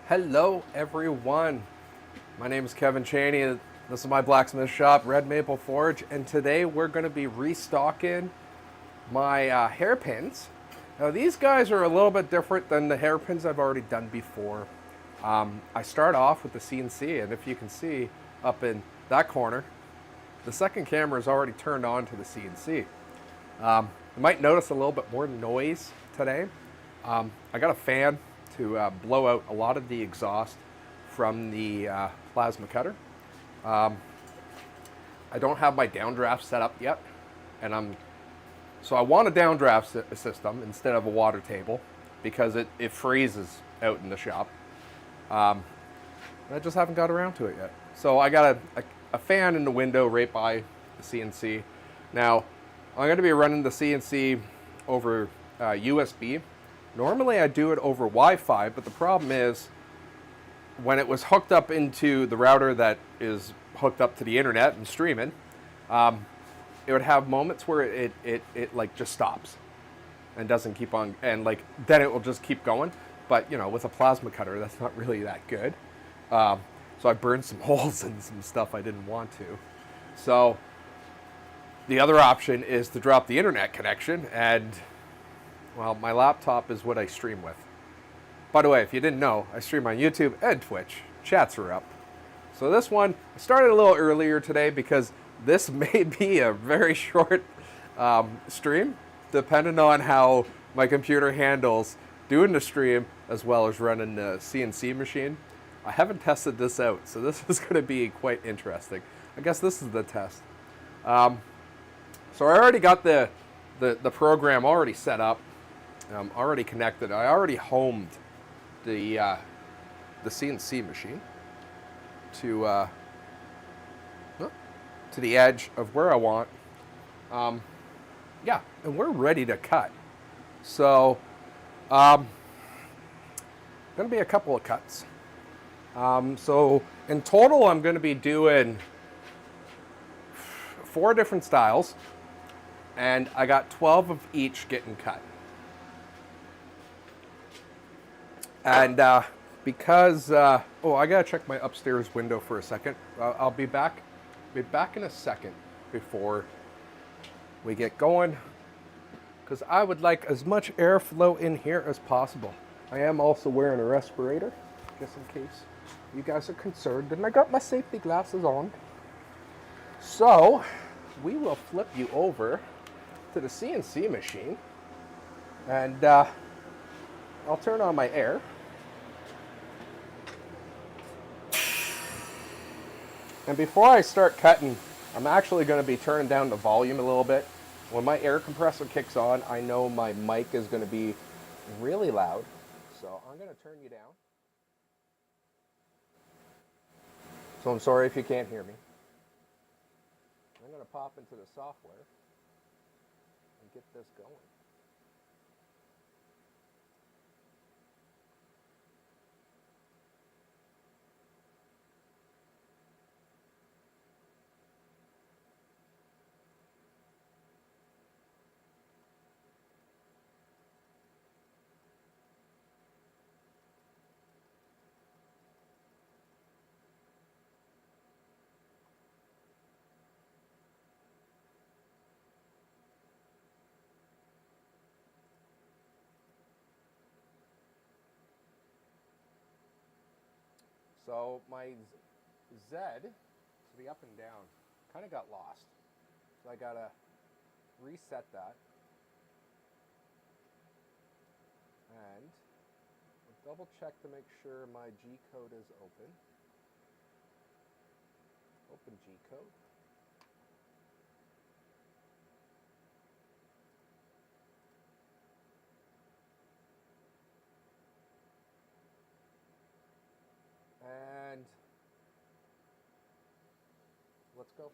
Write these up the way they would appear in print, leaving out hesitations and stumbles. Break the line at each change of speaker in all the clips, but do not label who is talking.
Hello everyone, my name is Kevin Chaney. This is my blacksmith shop, Red Maple Forge, and today we're going to be restocking my hairpins. Now these guys are a little bit different than the hairpins I've already done before. I start off with the CNC, and if you can see up in that corner, the second camera is already turned on to the CNC. You might notice a little bit more noise today. I got a fan to blow out a lot of the exhaust from the plasma cutter. I don't have my downdraft set up yet, and so I want a downdraft system instead of a water table because it freezes out in the shop. I just haven't got around to it yet. So I got a fan in the window right by the CNC. Now I'm going to be running the CNC over USB. Normally I do it over Wi-Fi, but the problem is when it was hooked up into the router that is hooked up to the internet and streaming, it would have moments where it like just stops and doesn't keep on, and like then it will just keep going. But you know, with a plasma cutter, that's not really that good. So I burned some holes in some stuff I didn't want to. So the other option is to drop the internet connection, and well, my laptop is what I stream with. By the way, if you didn't know, I stream on YouTube and Twitch. Chats are up. So this one, I started a little earlier today because this may be a very short stream, depending on how my computer handles doing the stream as well as running the CNC machine. I haven't tested this out, so this is going to be quite interesting. I guess this is the test. So I already got the program already set up. Already connected. I already homed the CNC machine to the edge of where I want. Yeah, and we're ready to cut. So, going to be a couple of cuts. So in total, I'm going to be doing 4 different styles, and I got 12 of each getting cut. And because, I gotta check my upstairs window for a second. I'll be back in a second before we get going, because I would like as much airflow in here as possible. I am also wearing a respirator, just in case you guys are concerned, and I got my safety glasses on. So we will flip you over to the CNC machine, and I'll turn on my air. And before I start cutting, I'm actually going to be turning down the volume a little bit. When my air compressor kicks on, I know my mic is going to be really loud. So I'm going to turn you down. So I'm sorry if you can't hear me. I'm going to pop into the software and get this going. So my Z to the up and down kind of got lost. So I gotta reset that. And double check to make sure my G code is open. Open G code. And let's go.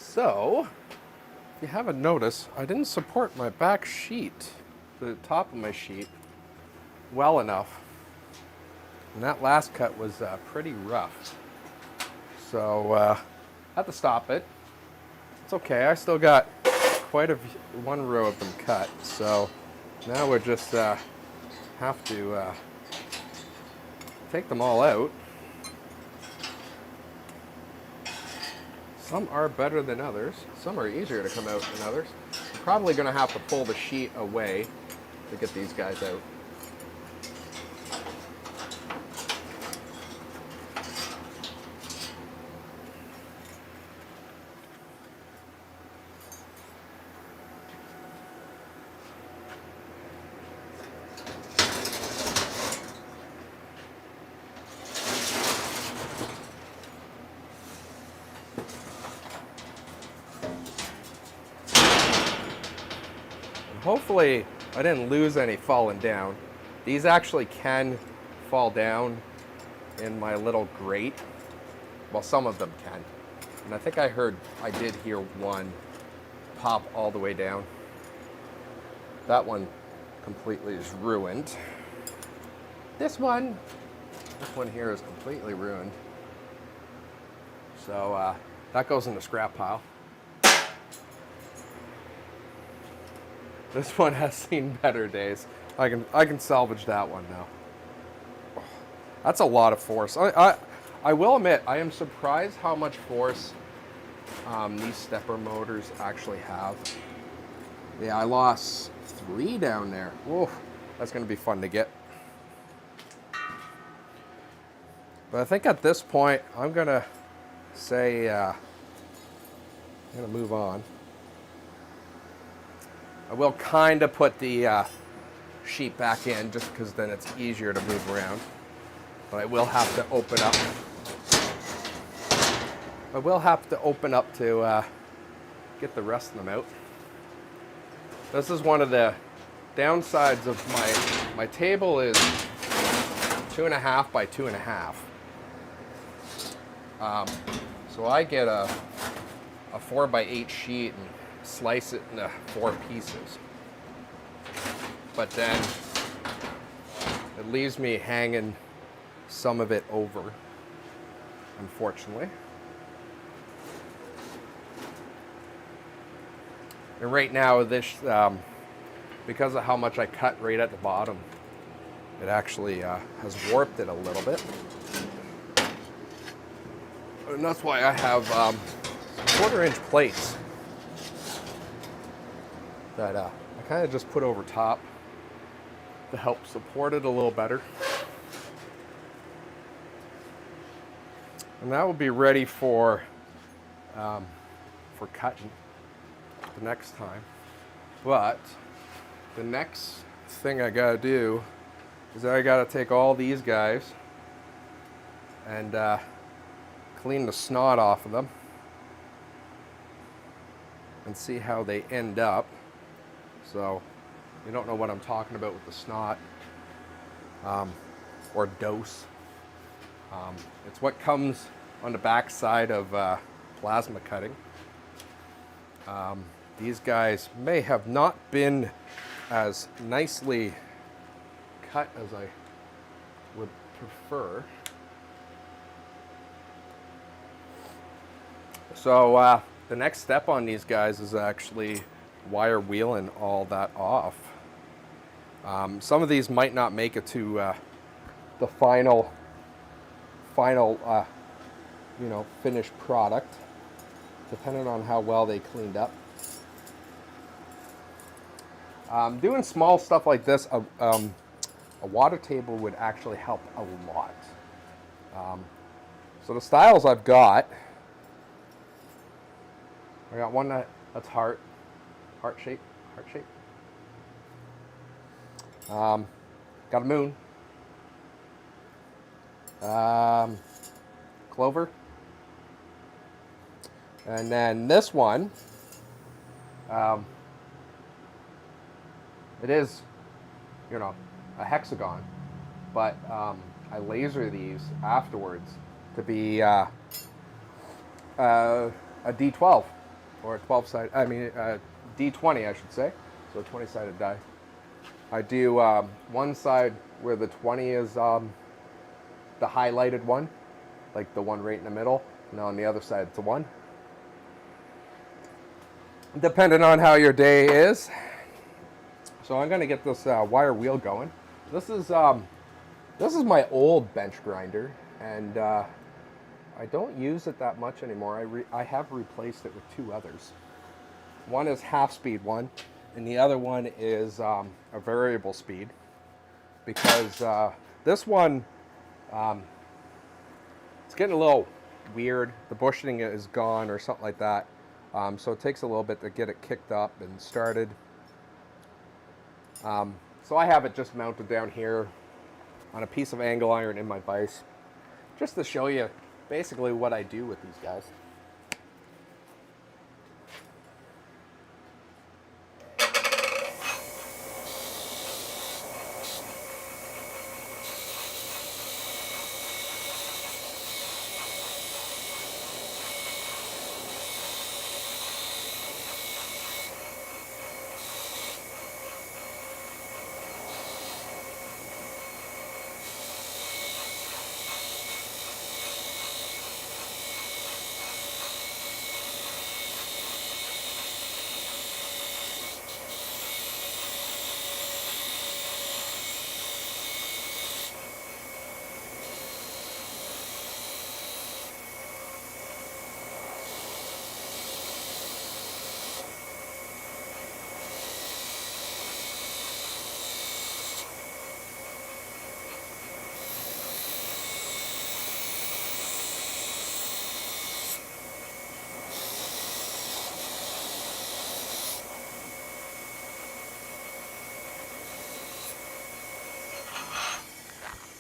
So, if you haven't noticed, I didn't support my back sheet, the top of my sheet, well enough. And that last cut was pretty rough. So, I had to stop it. It's okay, I still got quite one row of them cut. So, now we just have to take them all out. Some are better than others. Some are easier to come out than others. I'm probably going to have to pull the sheet away to get these guys out. Hopefully I didn't lose any falling down. These actually can fall down in my little grate. Well, some of them can. And I think I did hear one pop all the way down. That one completely is ruined. This one here is completely ruined. So that goes in the scrap pile. This one has seen better days. I can salvage that one now. That's a lot of force. I will admit, I am surprised how much force these stepper motors actually have. Yeah, I lost 3 down there. Whoa, that's going to be fun to get. But I think at this point, I'm going to say, I'm going to move on. I will kind of put the sheet back in just because then it's easier to move around. But I will have to open up. I will have to open up to get the rest of them out. This is one of the downsides of my table is 2.5 by 2.5. So I get a 4 by 8 sheet and slice it into 4 pieces. But then it leaves me hanging some of it over, unfortunately. And right now, this, because of how much I cut right at the bottom, it actually has warped it a little bit. And that's why I have 1/4-inch plates that I kind of just put over top to help support it a little better. And that will be ready for cutting the next time. But the next thing I gotta do is I gotta take all these guys and clean the snot off of them and see how they end up. So you don't know what I'm talking about with the snot or dose. It's what comes on the back side of plasma cutting. These guys may have not been as nicely cut as I would prefer. So the next step on these guys is actually wire wheeling all that off. Some of these might not make it to the final finished product, depending on how well they cleaned up. Doing small stuff like this, a water table would actually help a lot. So the styles I've got, I got one that's heart shape. Got a moon. Clover. And then this one, it is, a hexagon, but I laser these afterwards to be a D12. or a 12-sided, D20 I should say, so a 20-sided die. I do one side where the 20 is the highlighted one, like the one right in the middle, and on the other side it's a 1. Depending on how your day is. So I'm going to get this wire wheel going. This is my old bench grinder, and I don't use it that much anymore. I have replaced it with 2 others. One is half-speed one, and the other one is a variable speed, because this one, it's getting a little weird. The bushing is gone or something like that, so it takes a little bit to get it kicked up and started. So I have it just mounted down here on a piece of angle iron in my vise, just to show you basically what I do with these guys.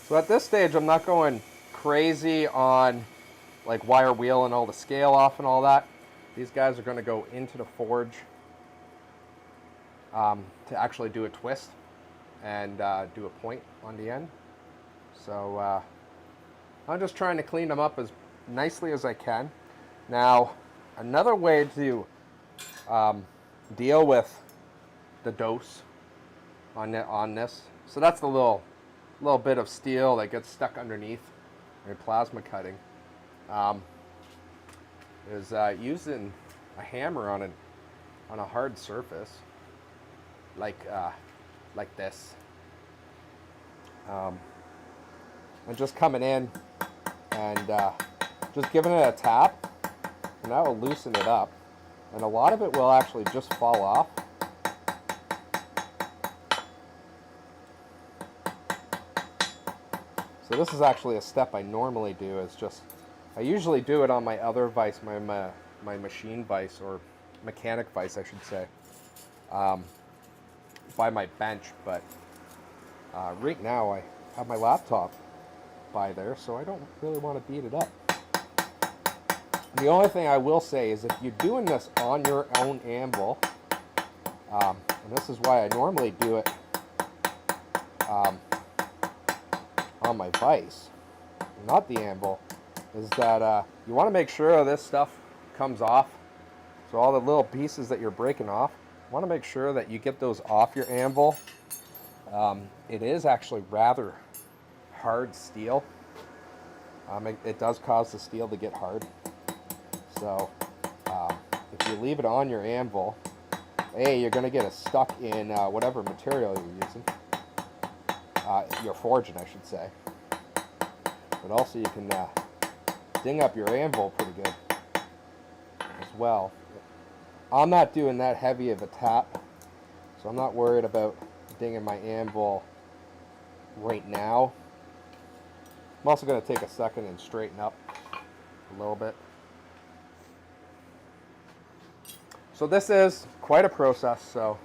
So at this stage, I'm not going crazy on like wire wheel and all the scale off and all that. These guys are going to go into the forge to actually do a twist and do a point on the end. So I'm just trying to clean them up as nicely as I can. Now, another way to deal with the dose on this, so that's the little bit of steel that gets stuck underneath your plasma cutting, is using a hammer on a hard surface like this, and just coming in and just giving it a tap, and that will loosen it up, and a lot of it will actually just fall off. So this is actually a step I normally do. Is just, I usually do it on my other vise, my machine vise, or mechanic vise I should say, by my bench, but right now I have my laptop by there, so I don't really want to beat it up. The only thing I will say is if you're doing this on your own anvil, and this is why I normally do it on my vise, not the anvil, is that you want to make sure this stuff comes off. So all the little pieces that you're breaking off, you want to make sure that you get those off your anvil. It is actually rather hard steel. It does cause the steel to get hard. So if you leave it on your anvil, you're going to get it stuck in whatever material you're using. Your forging, I should say. But also you can ding up your anvil pretty good as well. I'm not doing that heavy of a tap, so I'm not worried about dinging my anvil right now. I'm also going to take a second and straighten up a little bit. So this is quite a process, so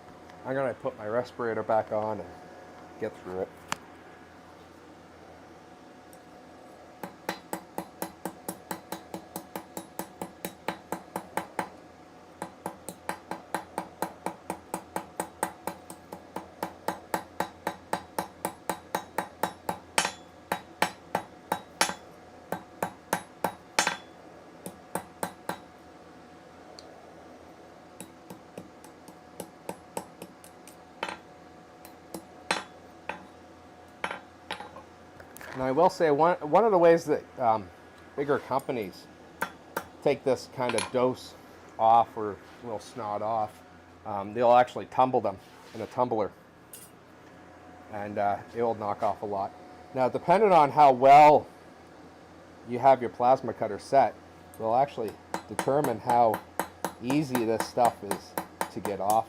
I'm going to put my respirator back on and get through it. And I will say one of the ways that bigger companies take this kind of dose off, or a little snot off, they'll actually tumble them in a tumbler, and it will knock off a lot. Now, depending on how well you have your plasma cutter set, will actually determine how easy this stuff is to get off.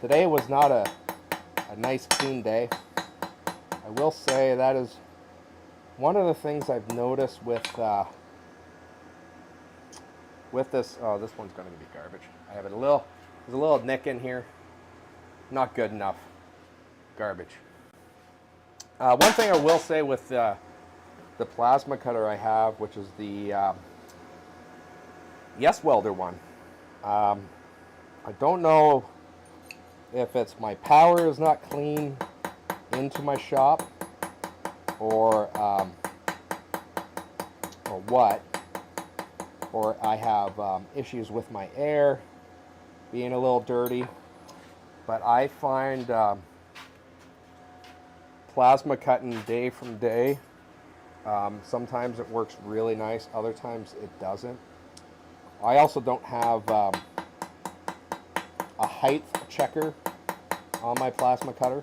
Today was not a nice clean day. I will say that is one of the things I've noticed with this. Oh, this one's going to be garbage. I have there's a little nick in here. Not good enough. Garbage. One thing I will say with the plasma cutter I have, which is the YesWelder one. I don't know if it's my power is not clean into my shop, or what, or I have issues with my air being a little dirty. But I find plasma cutting day from day, sometimes it works really nice, other times it doesn't. I also don't have a height checker on my plasma cutter.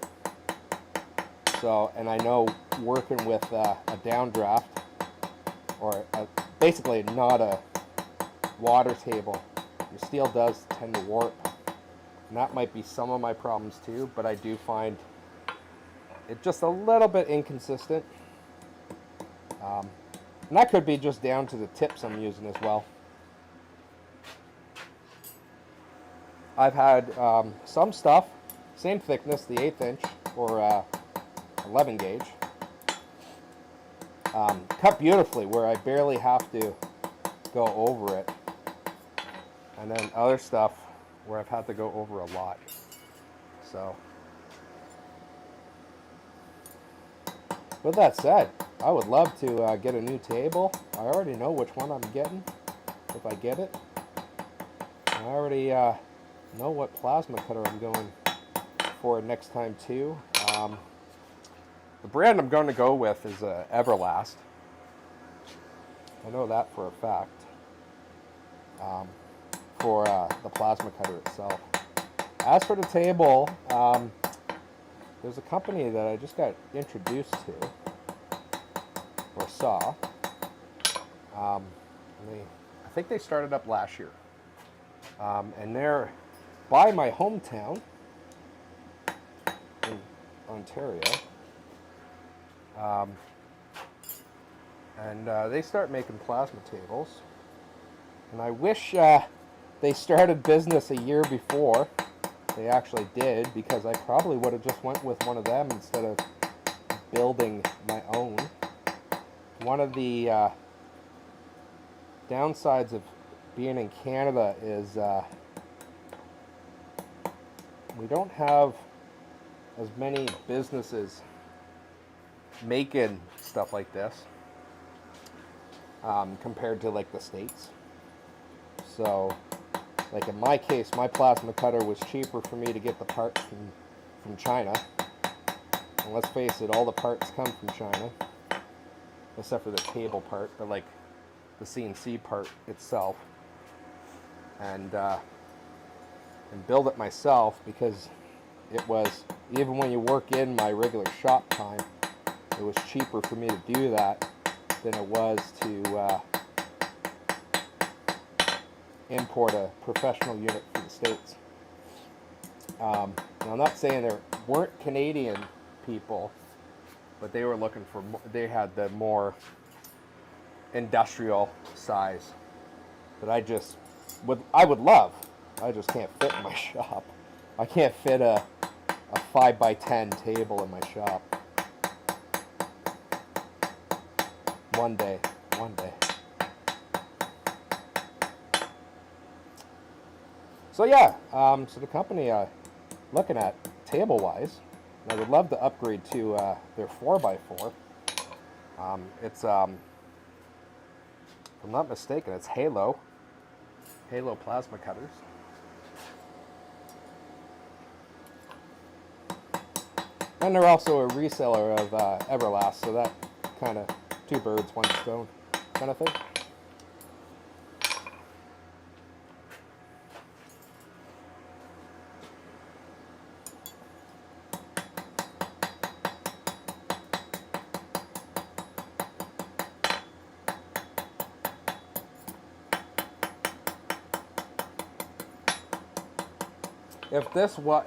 So, and I know working with a downdraft, or basically not a water table, your steel does tend to warp. And that might be some of my problems too, but I do find it just a little bit inconsistent. And that could be just down to the tips I'm using as well. I've had some stuff, same thickness, the 1/8 inch or 11 gauge, cut beautifully where I barely have to go over it. And then other stuff where I've had to go over a lot. So, with that said, I would love to get a new table. I already know which one I'm getting if I get it. I already know what plasma cutter I'm going for next time too. The brand I'm going to go with is Everlast. I know that for a fact. For the plasma cutter itself. As for the table, there's a company that I just got introduced to, or saw. I think they started up last year. And they're by my hometown in Ontario. And they start making plasma tables. And I wish they started business a year before they actually did, because I probably would have just went with one of them instead of building my own. One of the downsides of being in Canada is we don't have as many businesses making stuff like this compared to like the States. So, like in my case, my plasma cutter was cheaper for me to get the parts from China. And let's face it, all the parts come from China, except for the table part, but like the CNC part itself. And build it myself, because it was, even when you work in my regular shop time, it was cheaper for me to do that than it was to import a professional unit from the States. Now, I'm not saying there weren't Canadian people, but they were looking for they had the more industrial size that I would love. I just can't fit in my shop. I can't fit a 5x10 table in my shop. One day. So yeah, so the company looking at table-wise, I would love to upgrade to their 4x4. It's, if I'm not mistaken, it's Halo plasma cutters. And they're also a reseller of Everlast, so that kind of two birds, one stone kind of thing.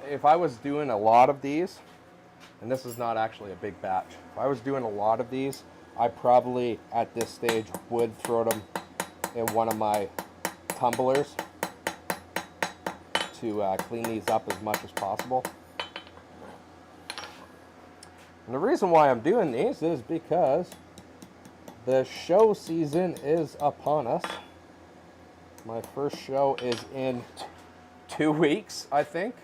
If I was doing a lot of these, and this is not actually a big batch, if I was doing a lot of these, I probably at this stage would throw them in one of my tumblers to clean these up as much as possible. And the reason why I'm doing these is because the show season is upon us. My first show is in 2 weeks, I think.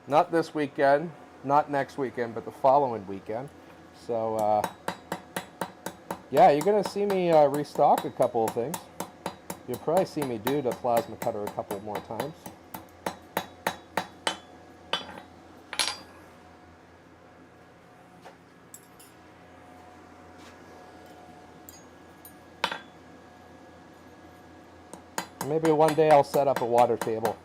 Not this weekend, not next weekend, but the following weekend. So, yeah, you're going to see me restock a couple of things. You'll probably see me do the plasma cutter a couple more times. Maybe one day I'll set up a water table.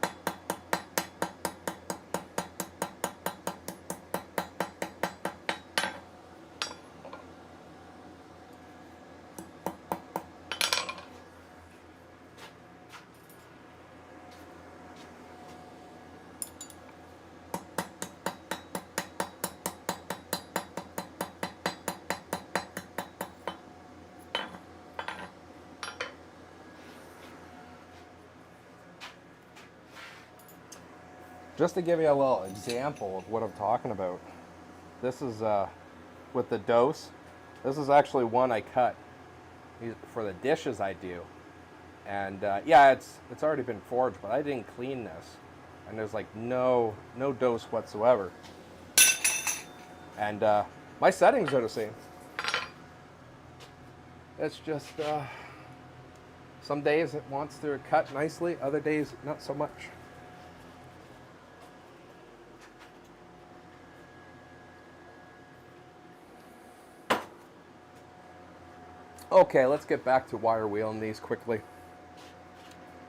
Just to give you a little example of what I'm talking about, this is with the dose. This is actually one I cut for the dishes I do, and yeah, it's already been forged, but I didn't clean this, and there's like no dose whatsoever, and my settings are the same. It's just some days it wants to cut nicely, other days not so much. Okay, let's get back to wire wheeling these quickly.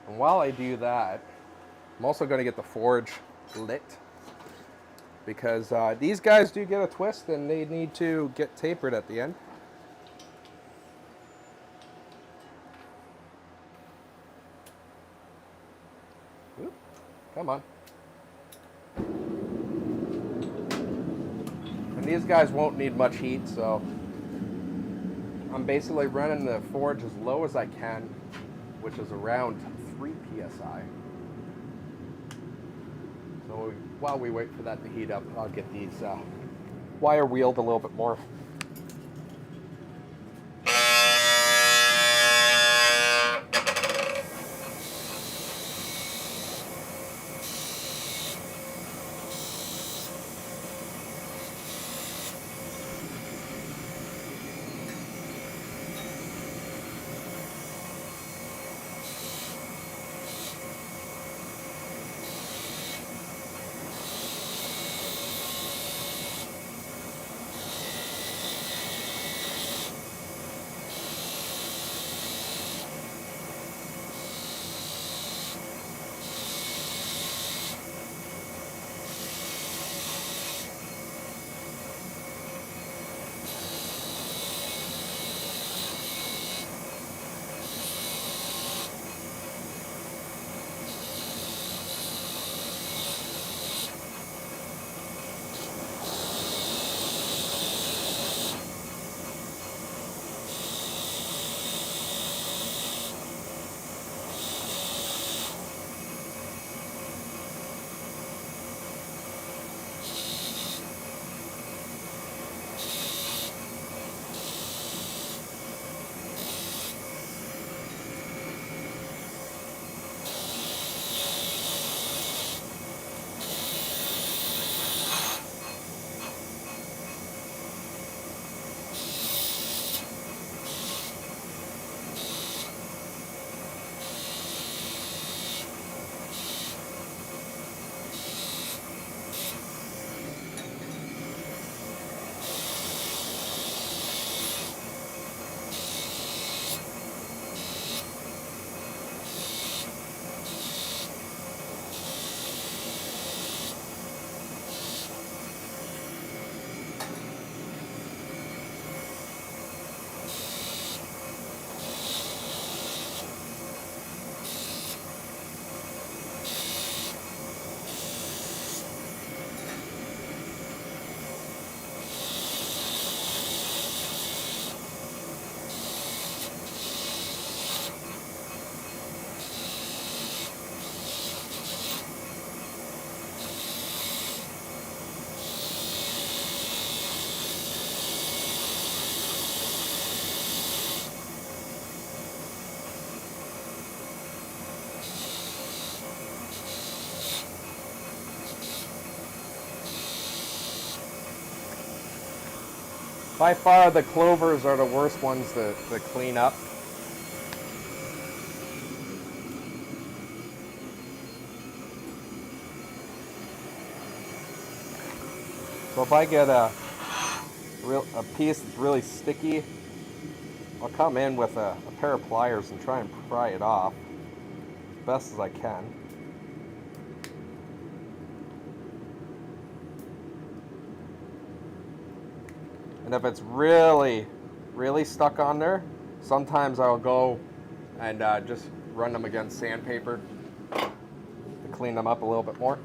And while I do that, I'm also going to get the forge lit, because these guys do get a twist and they need to get tapered at the end. Ooh, come on. And these guys won't need much heat, so I'm basically running the forge as low as I can, which is around 3 psi. So while we wait for that to heat up, I'll get these wire wheeled a little bit more. By far, the clovers are the worst ones to clean up. So if I get a piece that's really sticky, I'll come in with a pair of pliers and try and pry it off as best as I can. And if it's really, really stuck on there, sometimes I'll go and just run them against sandpaper to clean them up a little bit more.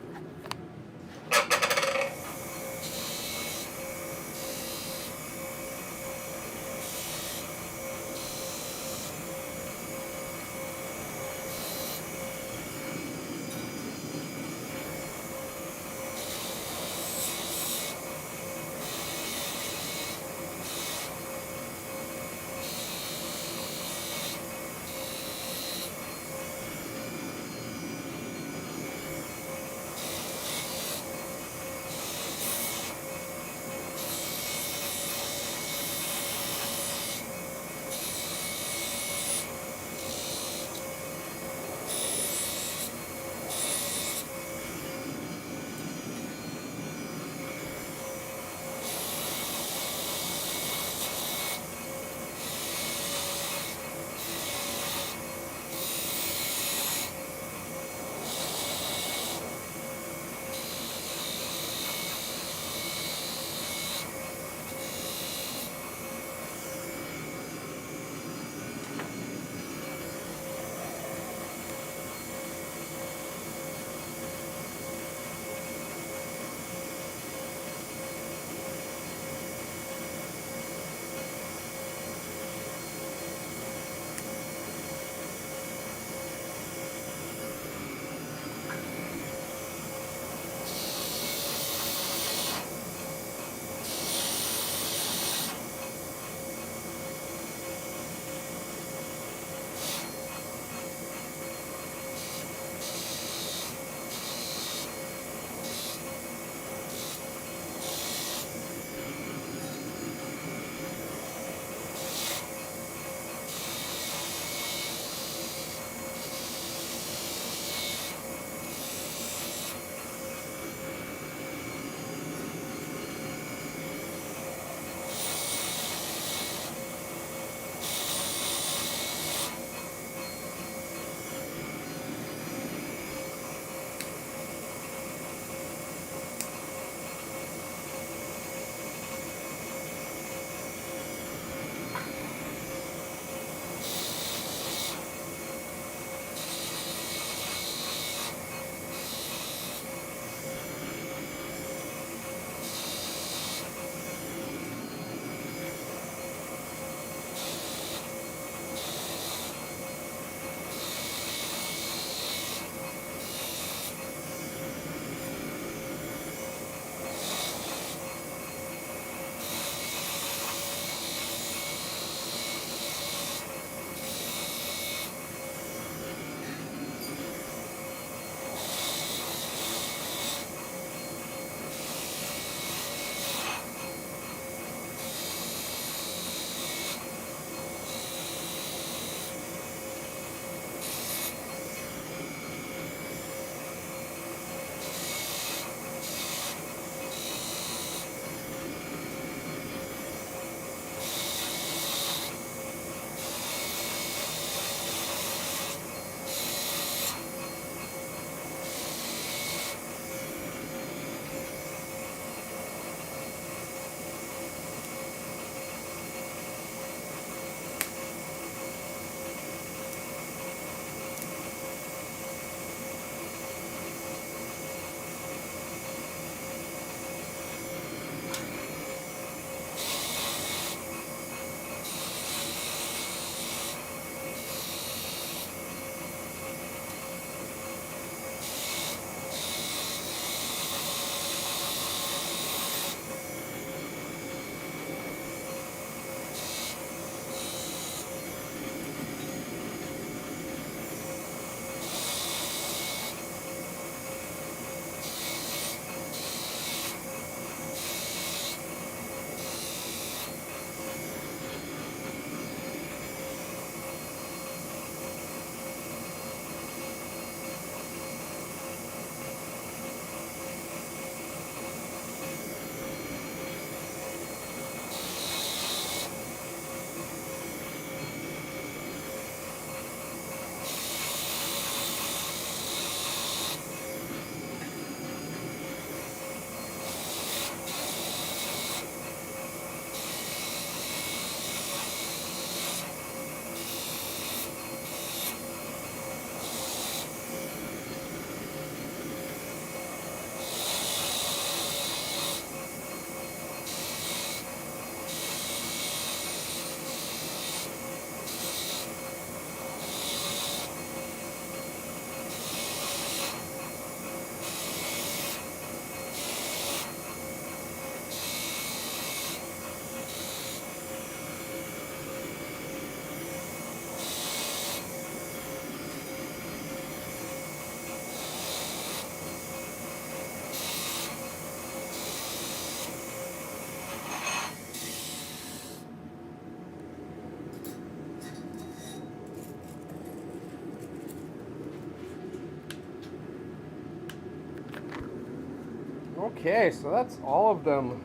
Okay, so that's all of them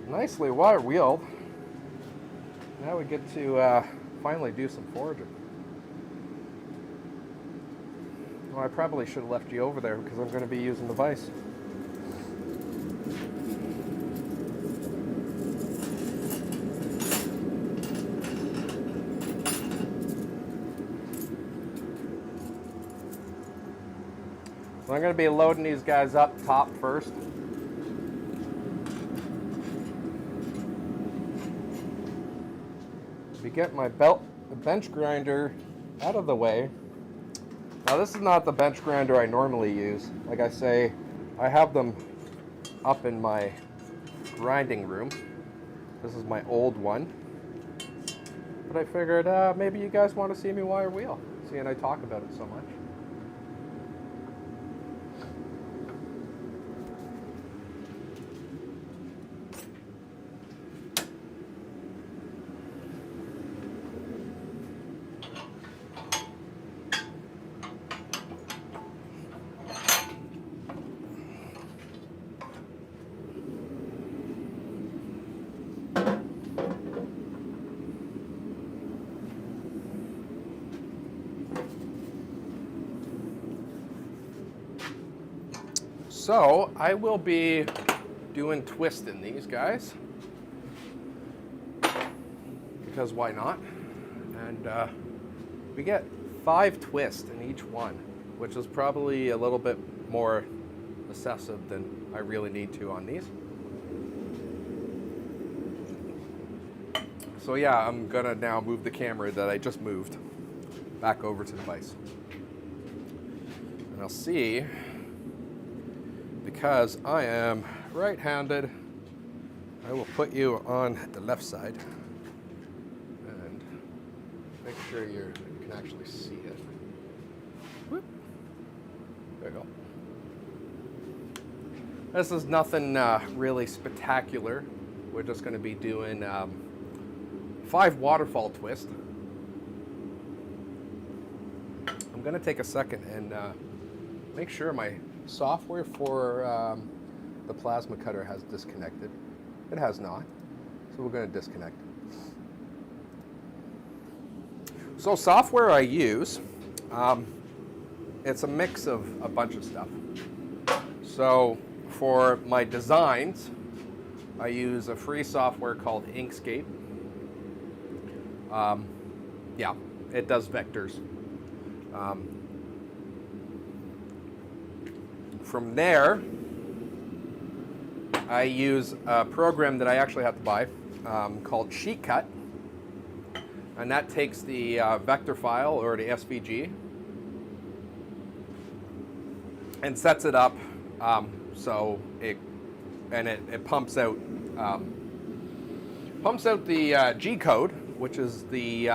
nicely wire wheeled. Now we get to finally do some foraging. Well, I probably should have left you over there because I'm going to be using the vise. So I'm going to be loading these guys up top first. We get my bench grinder out of the way. Now this is not the bench grinder I normally use. Like I say, I have them up in my grinding room. This is my old one. But I figured maybe you guys want to see me wire wheel, seeing I talk about it so much. So I will be doing twist in these guys, because why not? And we get 5 twists in each one, which is probably a little bit more excessive than I really need to on these. So yeah, I'm gonna now move the camera that I just moved back over to the vise. And I'll see, because I am right-handed, I will put you on the left side and make sure you can actually see it. Whoop. There you go. This is nothing really spectacular. We're just going to be doing 5 waterfall twists. I'm going to take a second and make sure my software for the plasma cutter has disconnected. It has not, so we're going to disconnect. So software I use, it's a mix of a bunch of stuff. So for my designs, I use a free software called Inkscape. Yeah, it does vectors. From there, I use a program that I actually have to buy called SheetCut, and that takes the vector file or the SVG and sets it up so it pumps out the G code, which is the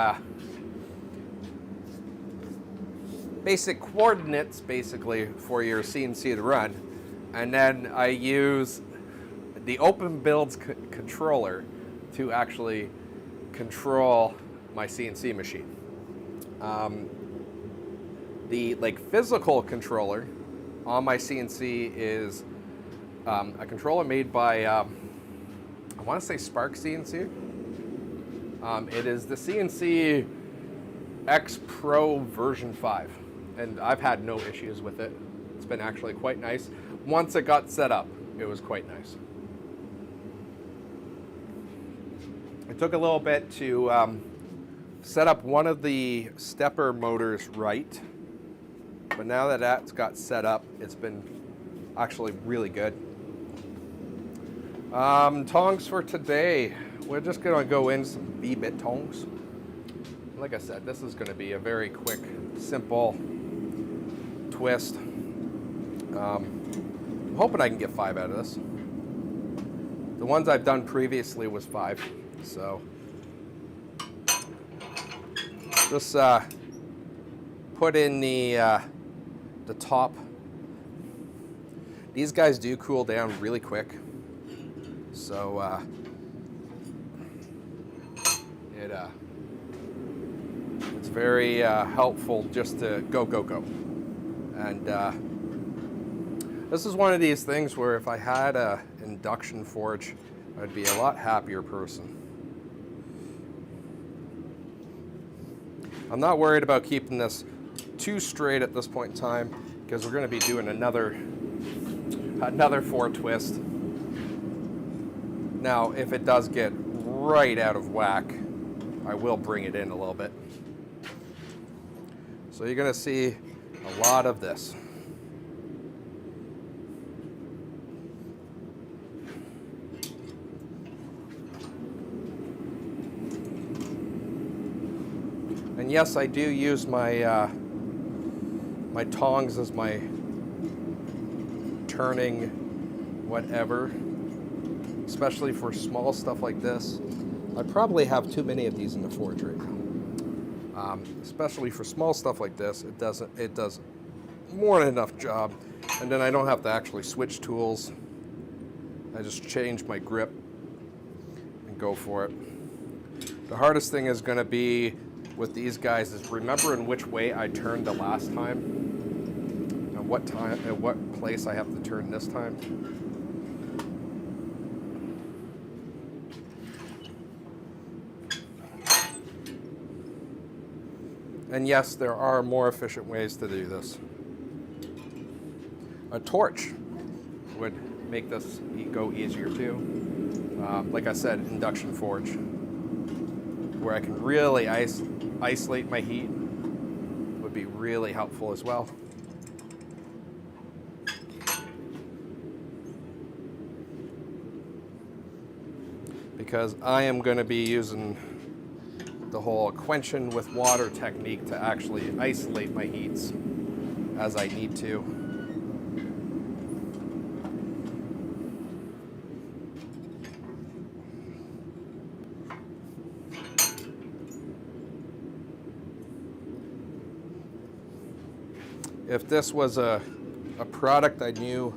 basic coordinates basically for your CNC to run, and then I use the Open Builds controller to actually control my CNC machine. The physical controller on my CNC is a controller made by I want to say Spark CNC. It is the CNC X Pro version 5. And I've had no issues with it. It's been actually quite nice. Once it got set up, it was quite nice. It took a little bit to set up one of the stepper motors right, but now that that's got set up, it's been actually really good. Tongs for today. We're just gonna go in some V-bit tongs. Like I said, this is gonna be a very quick, simple twist. I'm hoping I can get 5 out of this. The ones I've done previously was 5, so just put in the top. These guys do cool down really quick, so it's very helpful just to go. And This is one of these things where if I had a induction forge, I'd be a lot happier person. I'm not worried about keeping this too straight at this point in time because we're going to be doing another 4 twist. Now, if it does get right out of whack, I will bring it in a little bit. So you're going to see a lot of this. And yes, I do use my my tongs as my turning whatever, especially for small stuff like this. I probably have too many of these in the forge right now. Especially for small stuff like this, it does more than enough job, and then I don't have to actually switch tools. I just change my grip and go for it. The hardest thing is going to be with these guys is remembering which way I turned the last time and what place I have to turn this time. And yes, there are more efficient ways to do this. A torch would make this go easier too. Like I said, induction forge, where I can really isolate my heat, would be really helpful as well. Because I am going to be using the whole quenching with water technique to actually isolate my heats as I need to. If this was a product I knew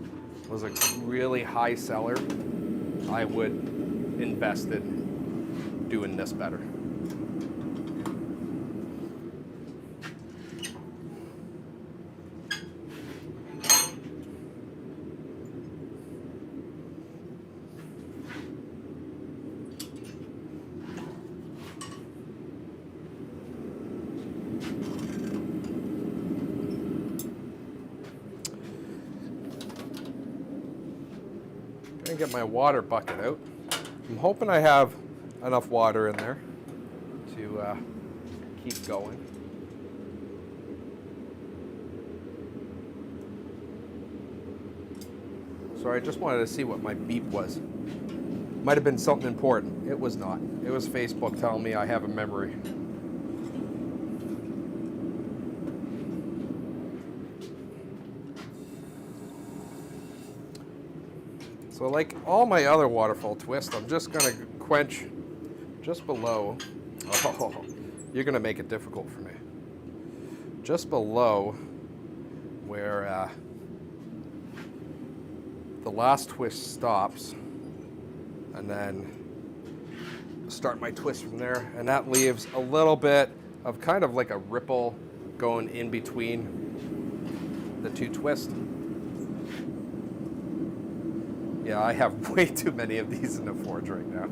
was a really high seller, I would invest in doing this better. Get my water bucket out. I'm hoping I have enough water in there to keep going. Sorry, I just wanted to see what my beep was. Might have been something important. It was not. It was Facebook telling me I have a memory. So like all my other waterfall twists, I'm just going to quench just below. Oh, you're going to make it difficult for me. Just below where the last twist stops, and then start my twist from there. And that leaves a little bit of kind of like a ripple going in between the two twists. Yeah, I have way too many of these in the forge right now.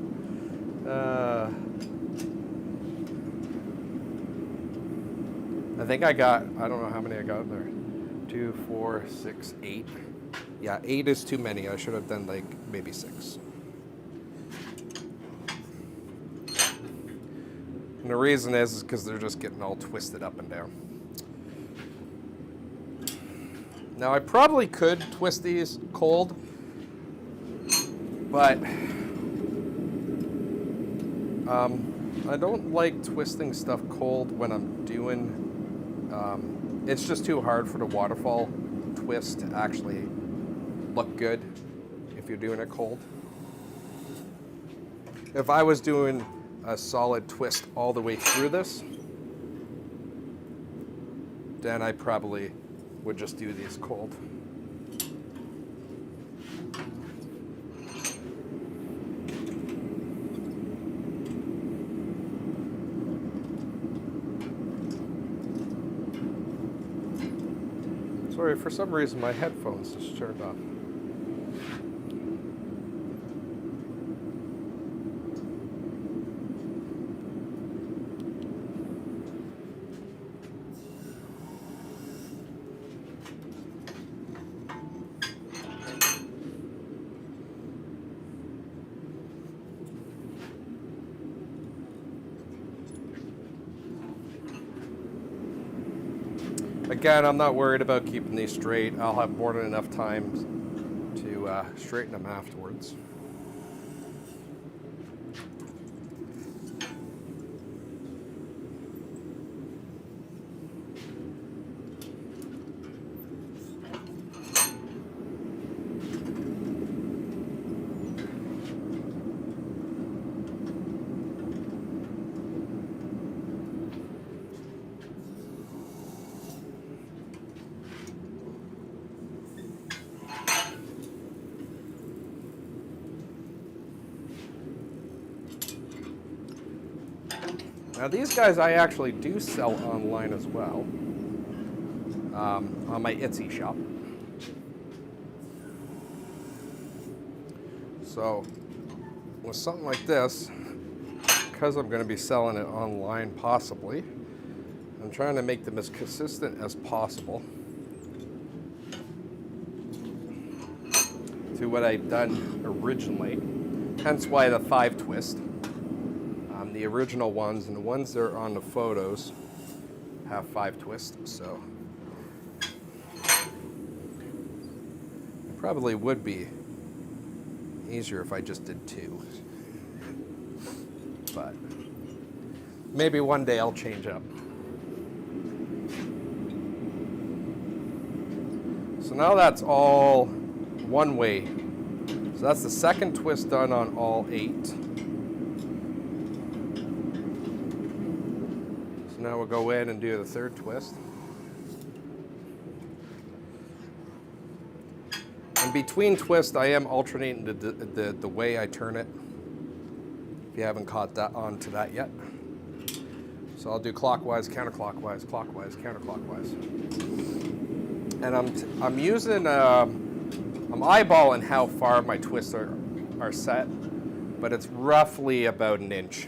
I think I don't know how many I got in there. 2, 4, 6, 8. Yeah, 8 is too many. I should have done like maybe 6. And the reason is because they're just getting all twisted up and down. Now I probably could twist these cold, but I don't like twisting stuff cold when I'm doing, it's just too hard for the waterfall twist to actually look good if you're doing it cold. If I was doing a solid twist all the way through this, then I probably would just do these cold. So Sorry, for some reason my headphones just turned off. Again, I'm not worried about keeping these straight. I'll have more than enough time to straighten them afterwards. Now these guys I actually do sell online as well, on my Etsy shop. So with something like this, because I'm going to be selling it online possibly, I'm trying to make them as consistent as possible to what I've done originally, hence why the 5 twist. The original ones and the ones that are on the photos have 5 twists, so it probably would be easier if I just did 2, but maybe one day I'll change up. So now that's all one way. So that's the second twist done on all 8. Now we'll go in and do the 3rd twist. And between twists, I am alternating the way I turn it. If you haven't caught that on to that yet. So I'll do clockwise, counterclockwise, clockwise, counterclockwise. And I'm using, I'm eyeballing how far my twists are set, but it's roughly about 1 inch.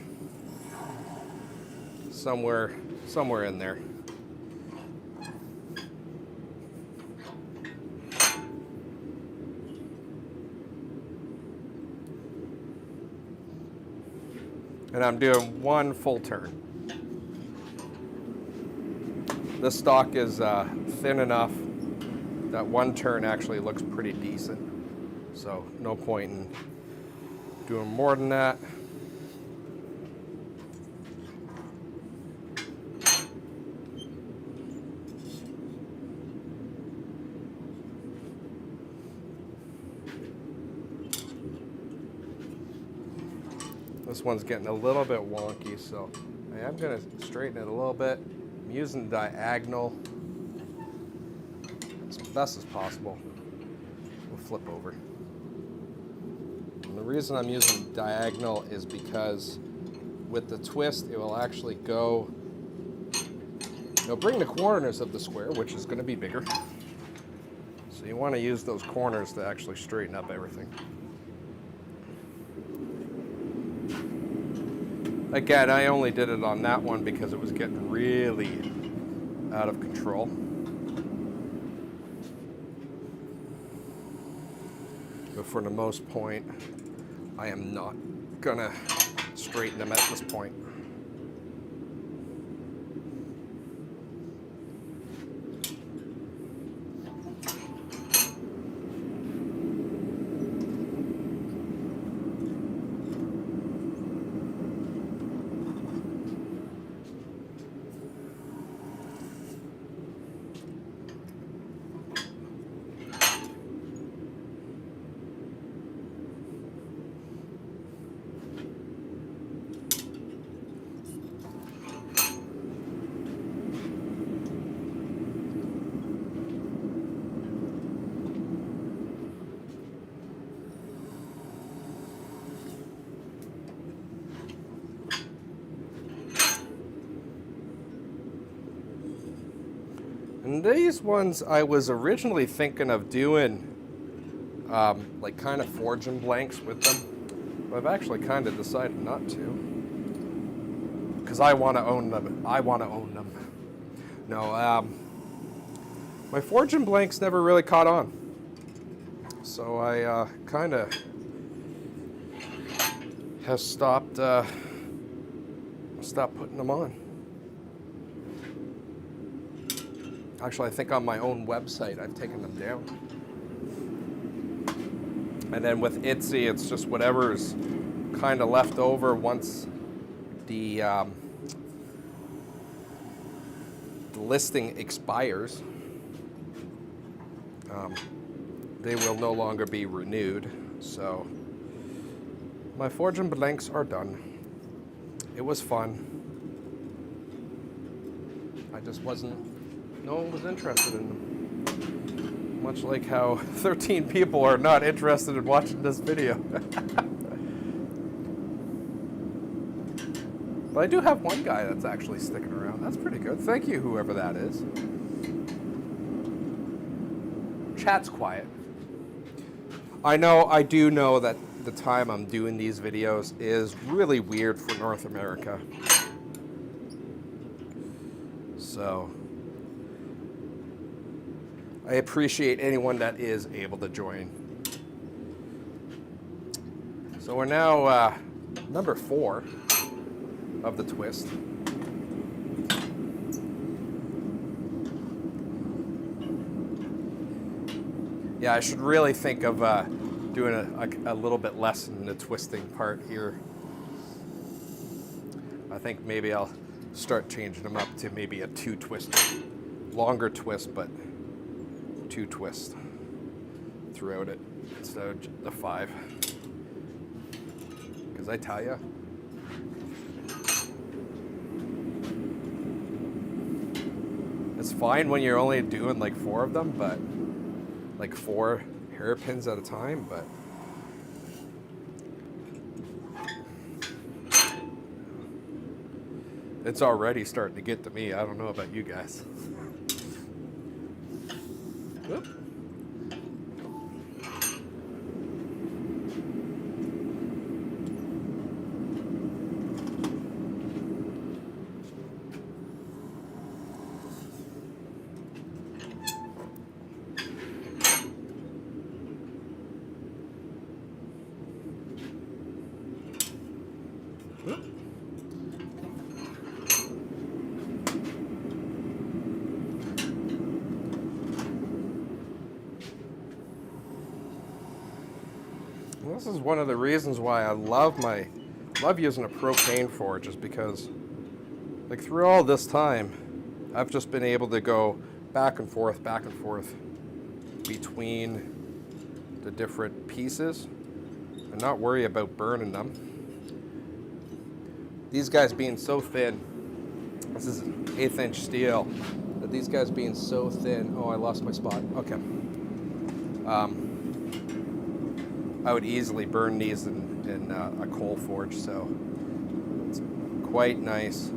Somewhere in there. And I'm doing 1 full turn. This stock is thin enough that 1 turn actually looks pretty decent. So no point in doing more than that. This one's getting a little bit wonky, so I am going to straighten it a little bit. I'm using diagonal as best as possible. We'll flip over. And the reason I'm using diagonal is because with the twist, it will actually go, it'll bring the corners of the square, which is going to be bigger. So you want to use those corners to actually straighten up everything. Again, I only did it on that one because it was getting really out of control. But for the most point, I am not gonna straighten them at this point. And these ones I was originally thinking of doing like kind of forging blanks with them. But I've actually kind of decided not to. Because I want to own them. I want to own them. No, my forging blanks never really caught on. So I kind of have stopped putting them on. Actually, I think on my own website I've taken them down. And then with Etsy, it's just whatever's kind of left over once the listing expires. They will no longer be renewed. So my forging blanks are done. It was fun. I just no one was interested in them. Much like how 13 people are not interested in watching this video. But I do have one guy that's actually sticking around. That's pretty good. Thank you, whoever that is. Chat's quiet. I do know that the time I'm doing these videos is really weird for North America. So I appreciate anyone that is able to join. So we're now number 4 of the twist. Yeah, I should really think of doing a little bit less in the twisting part here. I think maybe I'll start changing them up to maybe a 2-twister. Longer twist, but 2 twists throughout it instead of the 5. Because I tell you, it's fine when you're only doing like 4 of them, but like 4 hairpins at a time, but it's already starting to get to me. I don't know about you guys. Whoop. This is one of the reasons why I love using a propane forge, is because like through all this time I've just been able to go back and forth between the different pieces and not worry about burning them. These guys being so thin, this is 1/8 inch steel, but these guys being so thin, oh, I lost my spot, okay. I would easily burn these in a coal forge, so it's quite nice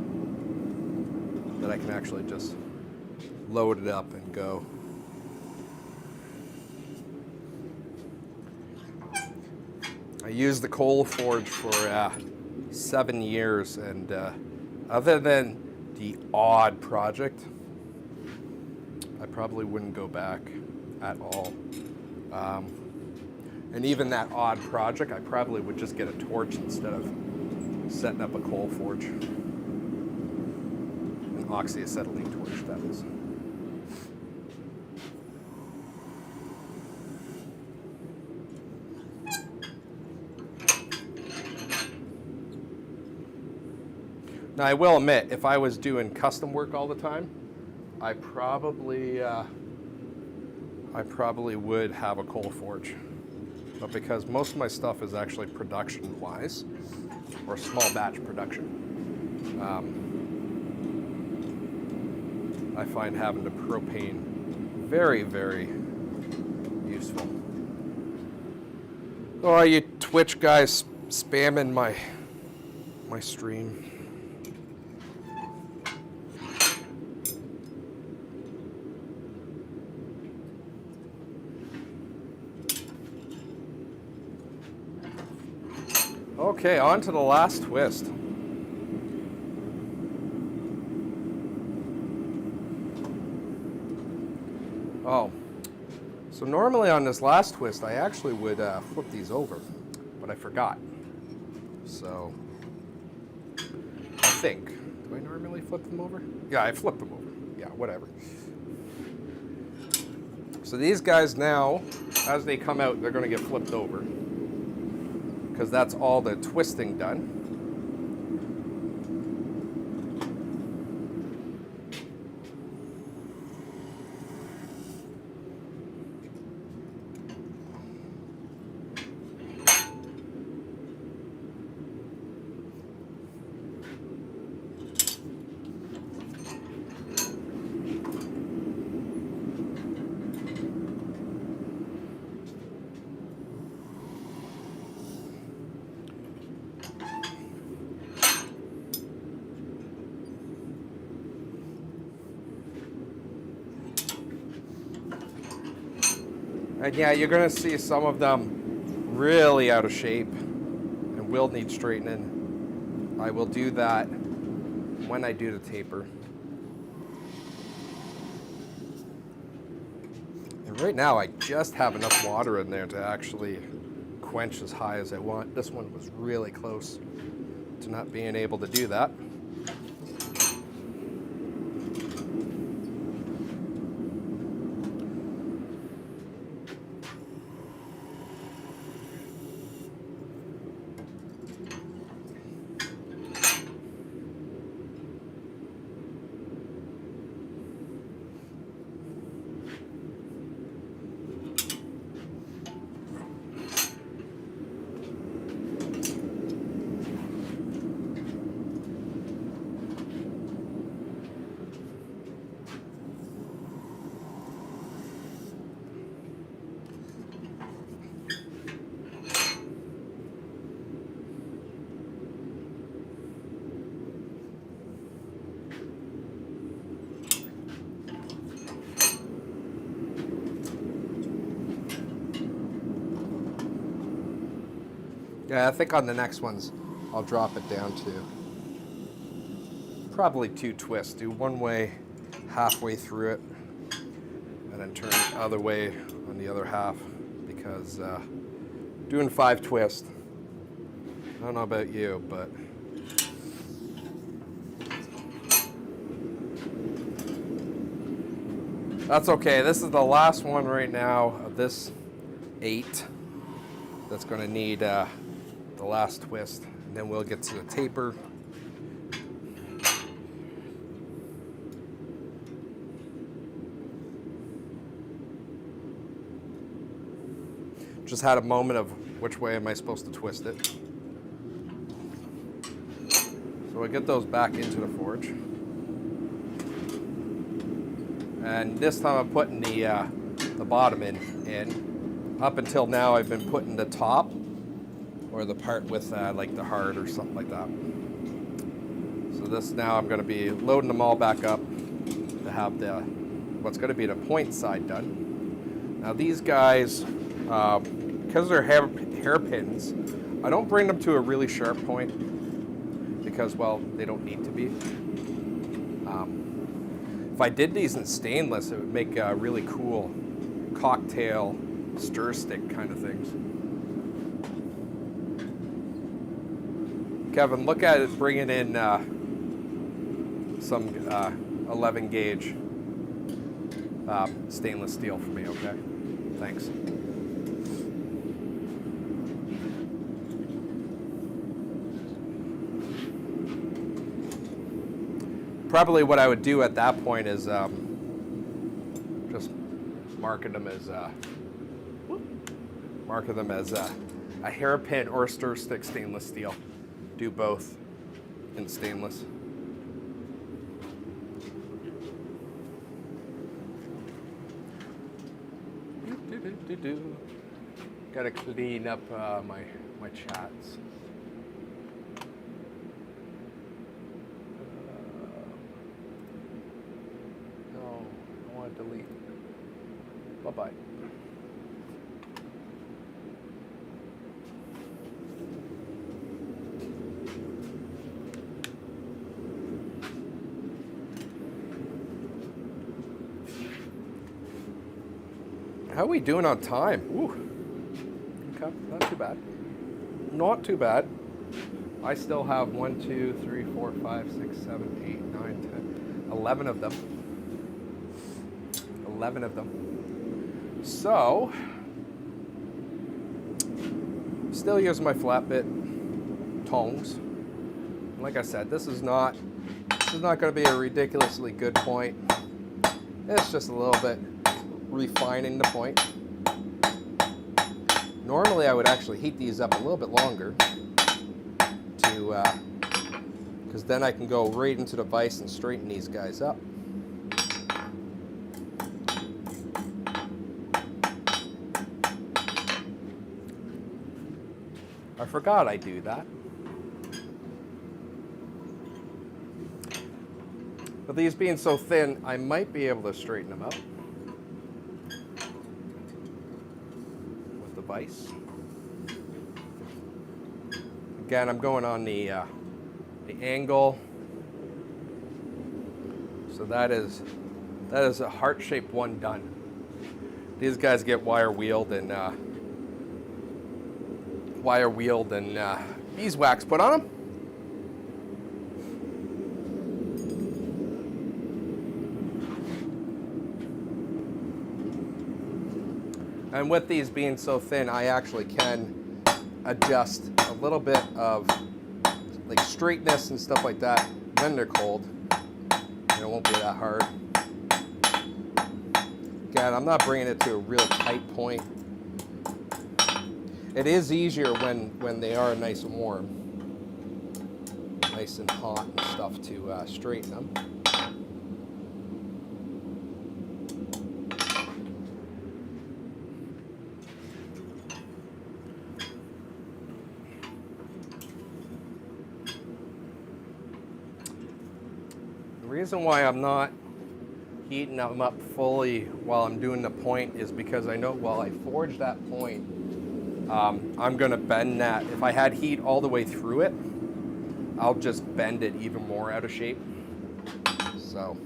that I can actually just load it up and go. I used the coal forge for 7 years, and other than the odd project, I probably wouldn't go back at all. And even that odd project, I probably would just get a torch instead of setting up a coal forge. An oxyacetylene torch, that is. Now, I will admit, if I was doing custom work all the time, I probably would have a coal forge. But because most of my stuff is actually production-wise, or small batch production, I find having the propane very, very useful. Oh, you Twitch guys spamming my stream. Okay, on to the last twist. Oh, so normally on this last twist, I actually would flip these over, but I forgot. So, I think, do I normally flip them over? Yeah, I flip them over. Yeah, whatever. So these guys now, as they come out, they're gonna get flipped over because that's all the twisting done. And yeah, you're gonna see some of them really out of shape and will need straightening. I will do that when I do the taper. And right now I just have enough water in there to actually quench as high as I want. This one was really close to not being able to do that. Yeah, I think on the next ones, I'll drop it down to probably 2 twists. Do one way halfway through it, and then turn the other way on the other half, because doing 5 twists, I don't know about you, but that's okay. This is the last one right now of this 8 that's going to need the last twist, and then we'll get to the taper. Just had a moment of which way am I supposed to twist it. So I get those back into the forge. And this time I'm putting the bottom in. Up until now I've been putting the top, or the part with like the heart or something like that. So this now I'm going to be loading them all back up to have the what's going to be the point side done. Now these guys, because they're hairpins, I don't bring them to a really sharp point because, well, they don't need to be. If I did these in stainless, it would make really cool cocktail stir stick kind of things. Kevin, look at it bringing in some 11 gauge stainless steel for me, okay? Thanks. Probably what I would do at that point is just marking them as a hairpin or a stir stick stainless steel. Do both in stainless. Gotta clean up my chats. No, I want to delete. Bye-bye. How are we doing on time? Ooh. Okay, not too bad. Not too bad. I still have 1, 2, 3, 4, 5, 6, 7, 8, 9, 10, 11 of them. 11 of them. So, still using my flat bit tongs. Like I said, this is not going to be a ridiculously good point. It's just a little bit refining the point. Normally I would actually heat these up a little bit longer to, because then I can go right into the vise and straighten these guys up. I forgot I do that. But these being so thin, I might be able to straighten them out with the vise. Again, I'm going on the angle. So that is a heart-shaped one done. These guys get wire wheeled and beeswax put on them. And with these being so thin, I actually can adjust a little bit of like straightness and stuff like that when they're cold. And it won't be that hard. Again, I'm not bringing it to a real tight point. It is easier when they are nice and warm, nice and hot and stuff to straighten them. The reason why I'm not heating them up fully while I'm doing the point is because I know while I forge that point, I'm going to bend that. If I had heat all the way through it, I'll just bend it even more out of shape. So.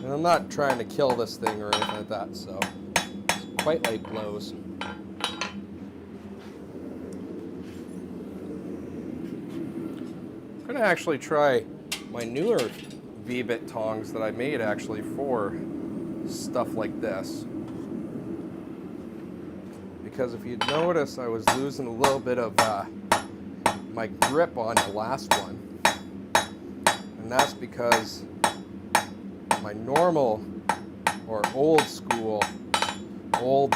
And I'm not trying to kill this thing or anything like that, so it's quite light blows. I'm going to actually try my newer V-bit tongs that I made actually for stuff like this. Because if you notice, I was losing a little bit of my grip on the last one. And that's because my normal or old school, oh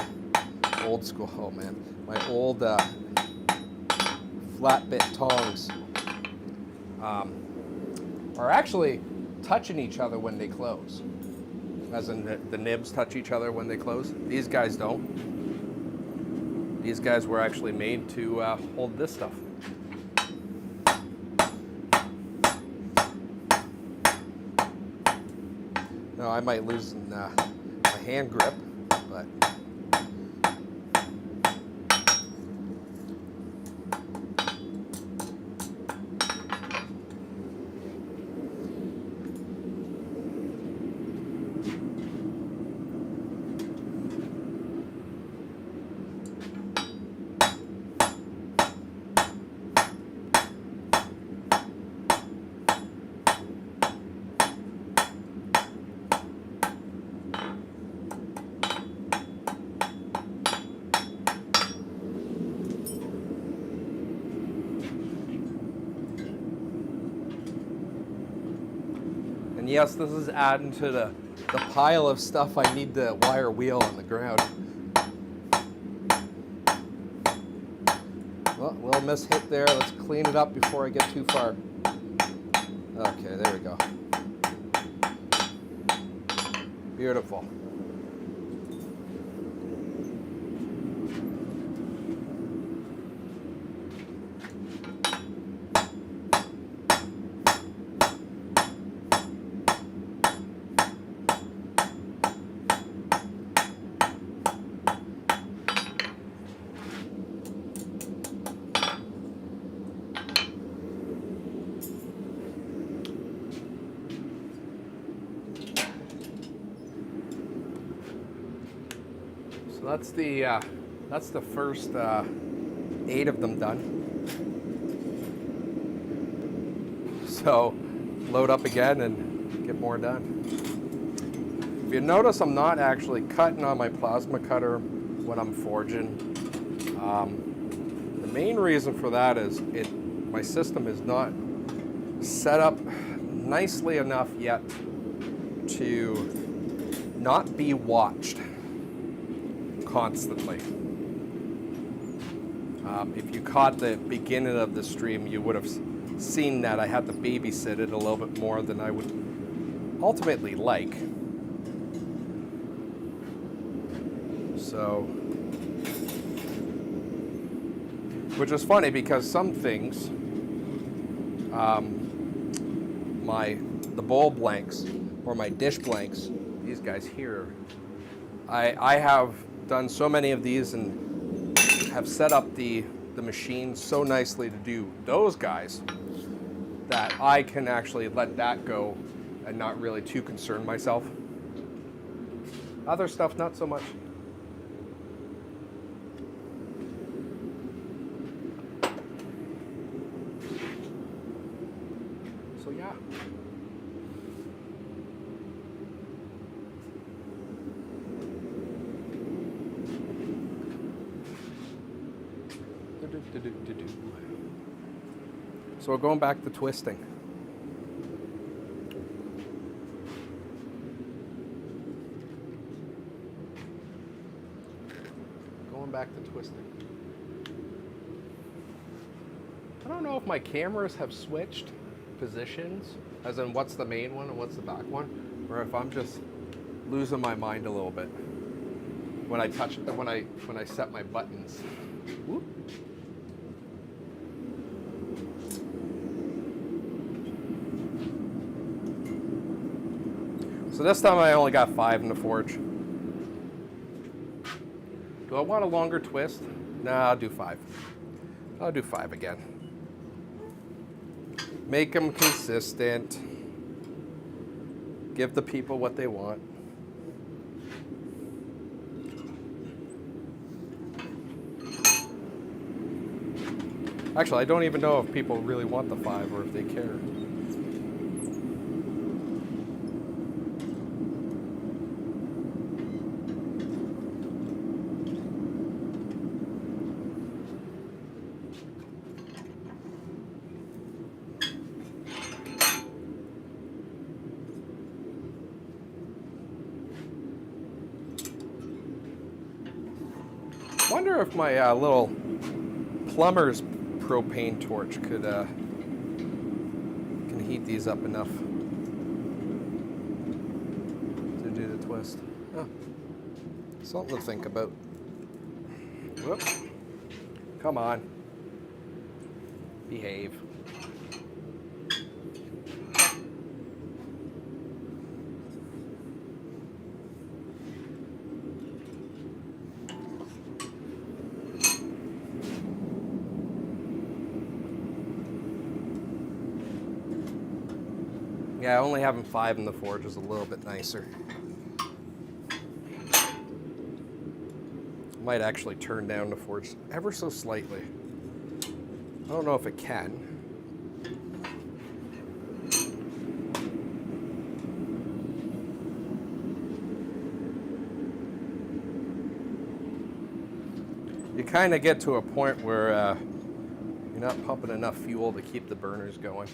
man, my old flat bit tongs are actually touching each other when they close. As in the nibs touch each other when they close. These guys don't. These guys were actually made to hold this stuff. Now I might lose my hand grip, but and yes, this is adding to the pile of stuff I need to wire wheel on the ground. Well, little mishit there. Let's clean it up before I get too far. Okay, there we go. Beautiful. So that's the first 8 of them done. So load up again and get more done. If you notice, I'm not actually cutting on my plasma cutter when I'm forging. The main reason for that is my system is not set up nicely enough yet to not be watched constantly. If you caught the beginning of the stream, you would have seen that I had to babysit it a little bit more than I would ultimately like. So, which is funny because some things, the bowl blanks or my dish blanks, these guys here, I have done so many of these and have set up the machine so nicely to do those guys that I can actually let that go and not really too concern myself. Other stuff, not so much. So yeah. So we're going back to twisting. Going back to twisting. I don't know if my cameras have switched positions, as in what's the main one and what's the back one, or if I'm just losing my mind a little bit when I set my buttons. Whoop. So this time I only got 5 in the forge. Do I want a longer twist? Nah, I'll do 5. I'll do 5 again. Make them consistent. Give the people what they want. Actually, I don't even know if people really want the 5 or if they care. I wonder if my little plumber's propane torch could can heat these up enough to do the twist. Oh, something to think about. Whoop. Come on. Behave. Yeah, only having 5 in the forge is a little bit nicer. Might actually turn down the forge ever so slightly. I don't know if it can. You kind of get to a point where you're not pumping enough fuel to keep the burners going.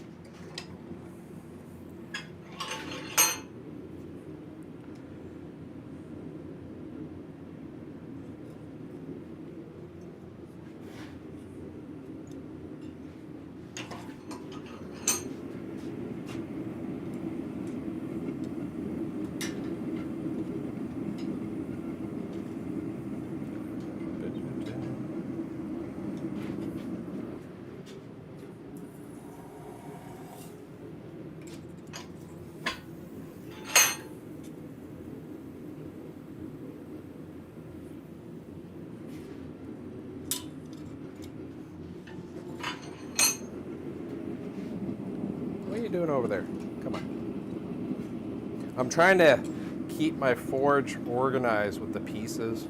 What are you doing over there? Come on. I'm trying to keep my forge organized with the pieces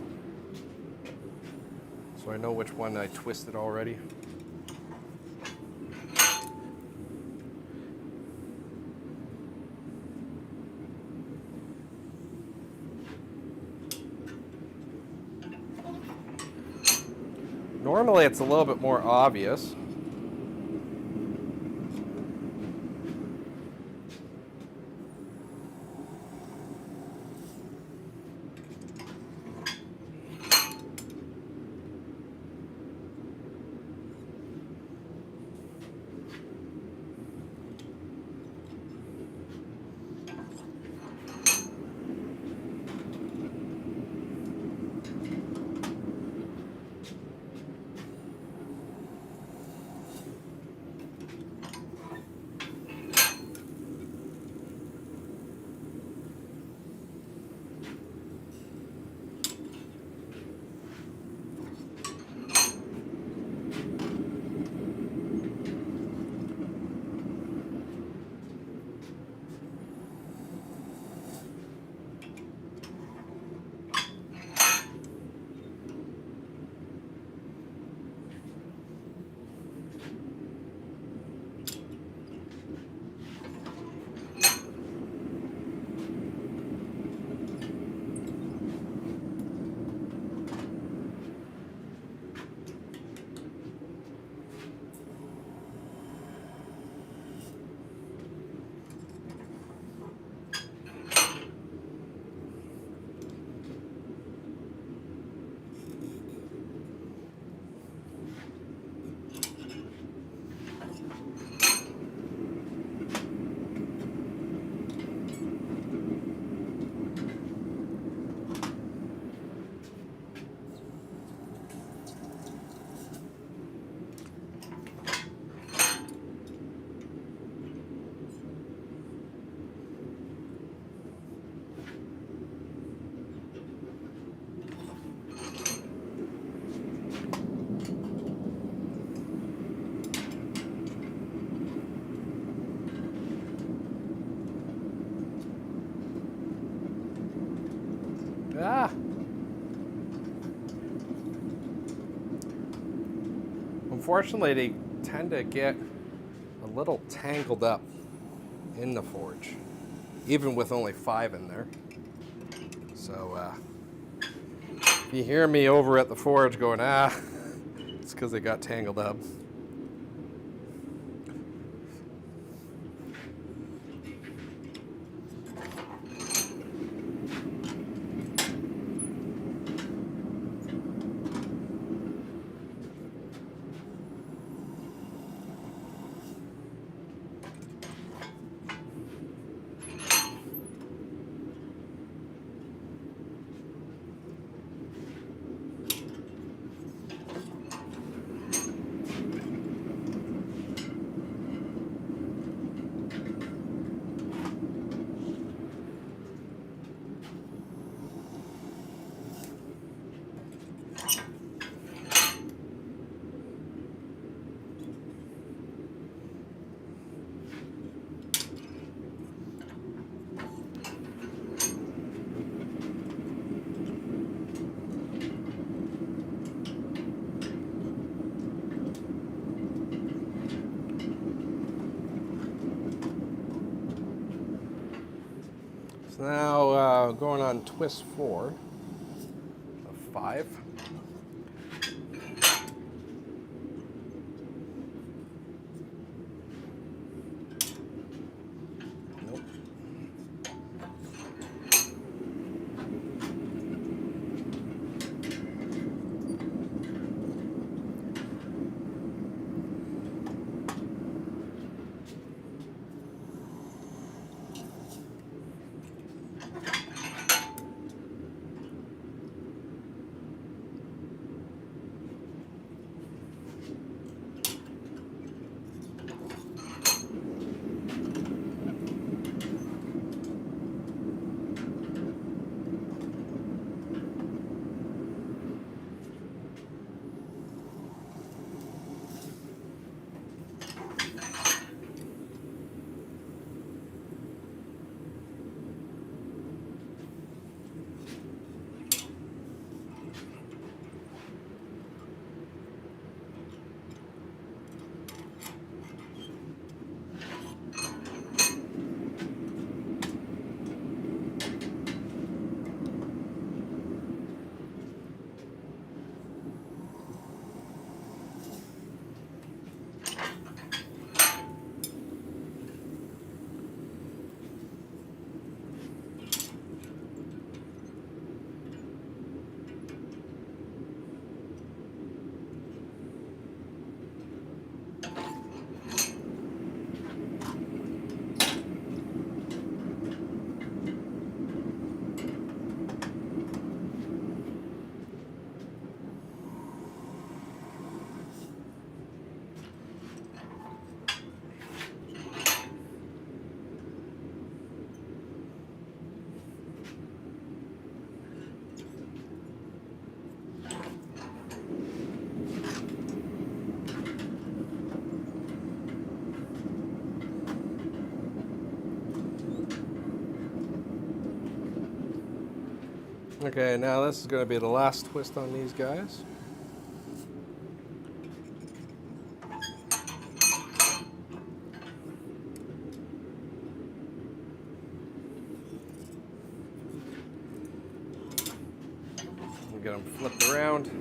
so I know which one I twisted already. Normally it's a little bit more obvious. Ah! Unfortunately, they tend to get a little tangled up in the forge, even with only 5 in there. So if you hear me over at the forge going, it's because they got tangled up. So now going on twist 4 of 5. Nope. Okay, now this is going to be the last twist on these guys. We'll get them flipped around.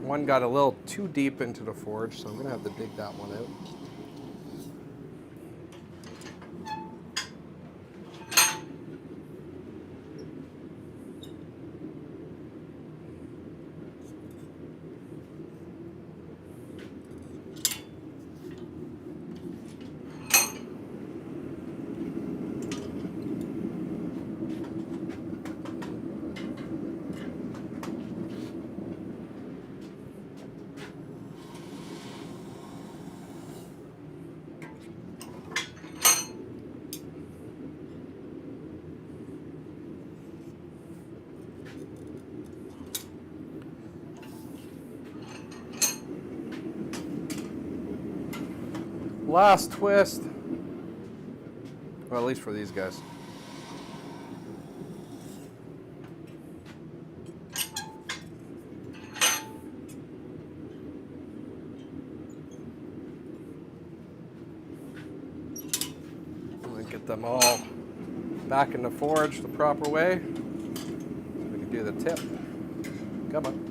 One got a little too deep into the forge, so I'm going to have to dig that one out. Last twist. Well, at least for these guys. Get them all back in the forge the proper way. We can do the tip. Come on.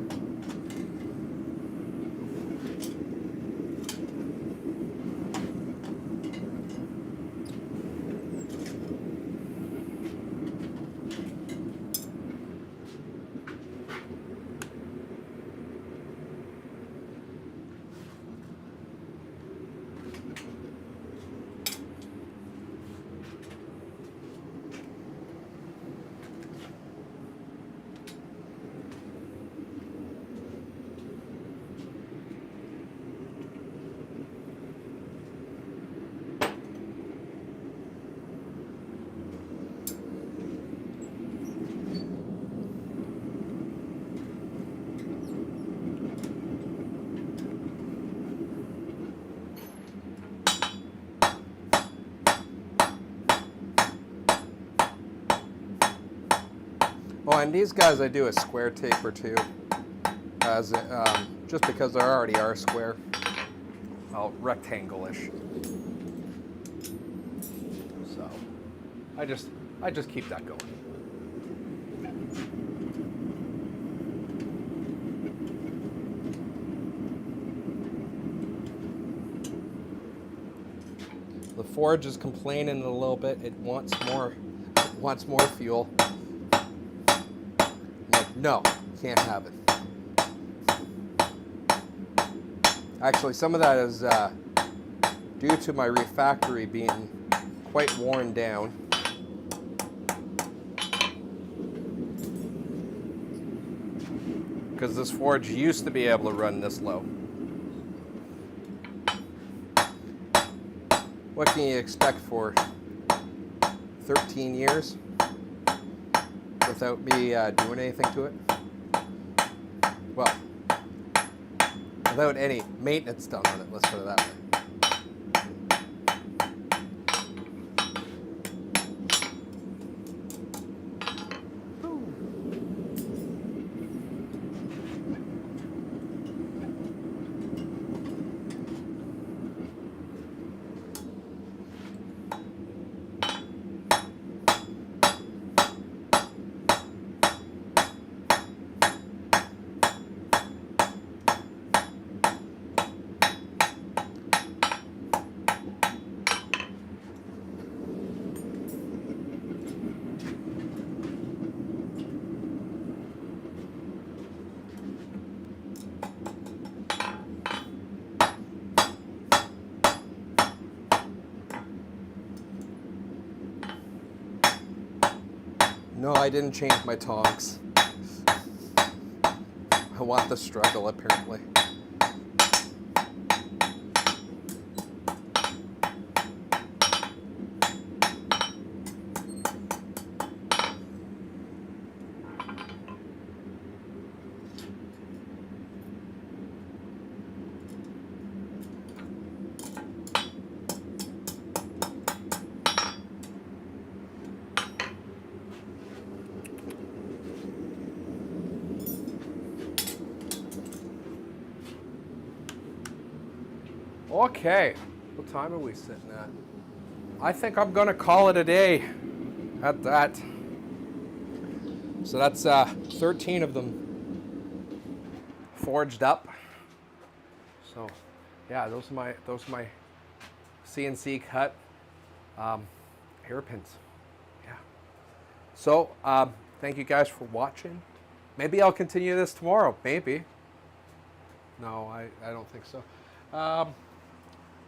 Oh, and these guys I do a square taper too, as just because they already are square. Well, rectangle-ish. So I just keep that going. The forge is complaining a little bit. It wants more. It wants more fuel. No, can't have it. Actually, some of that is due to my refactory being quite worn down. Because this forge used to be able to run this low. What can you expect for 13 years? Without me doing anything to it? Well, without any maintenance done on it, let's put it that way. No, I didn't change my tongs. I want the struggle, apparently. Okay, what time are we sitting at? I think I'm gonna call it a day at that. So that's 13 of them forged up. So yeah, those are my CNC cut hairpins. Yeah. So thank you guys for watching. Maybe I'll continue this tomorrow. Maybe. No, I don't think so.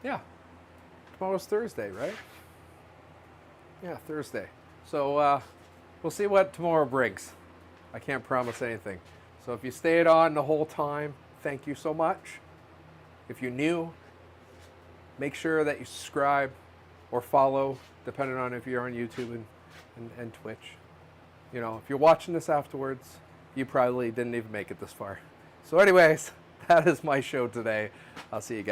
Yeah, tomorrow's Thursday, right? Yeah, Thursday. So we'll see what tomorrow brings. I can't promise anything. So if you stayed on the whole time, thank you so much. If you're new, make sure that you subscribe or follow, depending on if you're on YouTube and Twitch. You know, if you're watching this afterwards, you probably didn't even make it this far. So anyways, that is my show today. I'll see you guys.